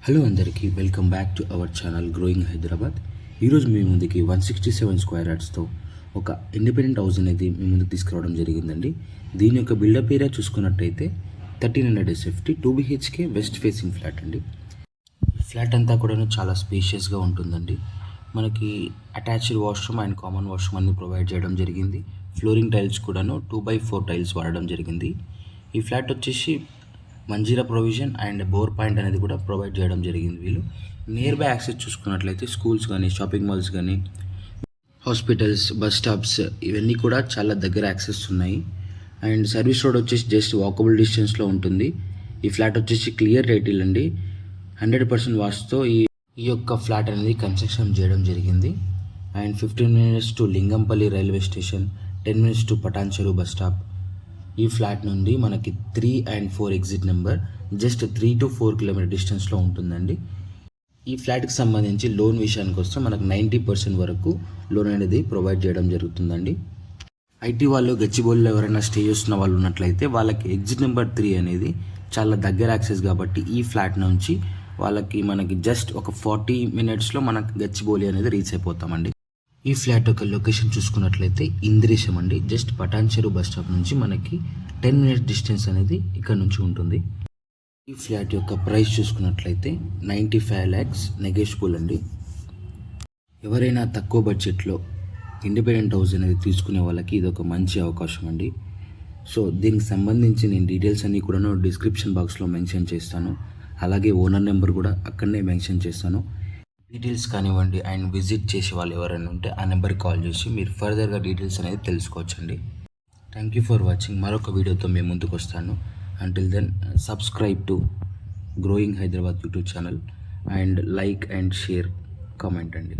Hello అందరికీ welcome back to our channel growing Hyderabad. ఈరోజు మీ ముందుకి 167 స్క్వేర్ యార్డ్స్తో ఒక ఇండిపెండెంట్ హౌస్ అనేది మీ ముందుకు తీసుకురావడం జరిగిందండి. దీని యొక్క బిల్డప్ ఏరియా చూసుకున్నట్టయితే 1300 SFT 2 BHK west facing flat అండి. ఫ్లాట్ అంతా కూడా చాలా స్పేషియస్గా ఉంటుందండి. మనకి attached washroom and common washroom అన్ని ప్రొవైడ్ చేయడం జరిగింది. ఫ్లోరింగ్ టైల్స్ కూడాను 2x4 టైల్స్ వాడడం జరిగింది. ఈ ఫ్లాట్ వచ్చేసి Manjira provision and bore point అనేది కూడా ప్రొవైడ్ చేయడం జరిగింది. వీళ్ళు నియర్ బై యాక్సెస్ చూసుకున్నట్లయితే స్కూల్స్ కానీ, షాపింగ్ మాల్స్ కానీ, హాస్పిటల్స్, బస్ స్టాప్స్ ఇవన్నీ కూడా చాలా దగ్గర యాక్సెస్ ఉన్నాయి. అండ్ సర్వీస్ రోడ్ వచ్చేసి జస్ట్ వాకబుల్ డిస్టెన్స్లో ఉంటుంది. ఈ ఫ్లాట్ వచ్చేసి క్లియర్ టైటిల్ అండి. 100% వాస్తుతో ఈ యొక్క ఫ్లాట్ అనేది కన్స్ట్రక్షన్ చేయడం జరిగింది. And 15 minutes to Lingampalli railway station, 10 minutes to Patancheru bus stop. ఈ ఫ్లాట్ నుండి మనకి 3 and 4 exit number just 3 to 4 kilometer డిస్టెన్స్లో ఉంటుందండి. ఈ ఫ్లాట్కి సంబంధించి లోన్ విషయానికి వస్తే మనకు 90% వరకు లోన్ అనేది ప్రొవైడ్ చేయడం జరుగుతుందండి. ఐటీ వాళ్ళు గచ్చిబౌలిలో ఎవరైనా స్టే చేస్తున్న వాళ్ళు ఉన్నట్లయితే వాళ్ళకి ఎగ్జిట్ నెంబర్ 3 అనేది చాలా దగ్గర యాక్సెస్ కాబట్టి ఈ ఫ్లాట్ నుంచి మనకి జస్ట్ ఒక 40 minutesలో మనకి గచ్చిబౌలి అనేది రీచ్ అయిపోతామండి. ఈ ఫ్లాట్ యొక్క లొకేషన్ చూసుకున్నట్లయితే ఇంద్రేశం అండి. జస్ట్ పటాన్చెరు బస్ స్టాప్ నుంచి మనకి 10 minutes డిస్టెన్స్ అనేది ఇక్కడ నుంచి ఉంటుంది. ఈ ఫ్లాట్ యొక్క ప్రైస్ చూసుకున్నట్లయితే 95 lakhs నెగోషియబుల్ అండి. ఎవరైనా తక్కువ బడ్జెట్లో ఇండిపెండెంట్ హౌస్ అనేది తీసుకునే వాళ్ళకి ఇది ఒక మంచి అవకాశం అండి. సో దీనికి సంబంధించి నేను డీటెయిల్స్ అన్నీ కూడా డిస్క్రిప్షన్ బాక్స్లో మెన్షన్ చేస్తాను. అలాగే ఓనర్ నెంబర్ కూడా అక్కడనే మెన్షన్ చేస్తాను. డీటెయిల్స్ కానివ్వండి అండ్ విజిట్ చేసే వాళ్ళు ఎవరైనా ఉంటే ఆ నెంబర్కి కాల్ చేసి మీరు ఫర్దర్గా డీటెయిల్స్ అనేది తెలుసుకోవచ్చండి. Thank you for watching. మరొక వీడియోతో మేము ముందుకు వస్తాను. Until then subscribe to growing Hyderabad YouTube channel and like and share comment అండి.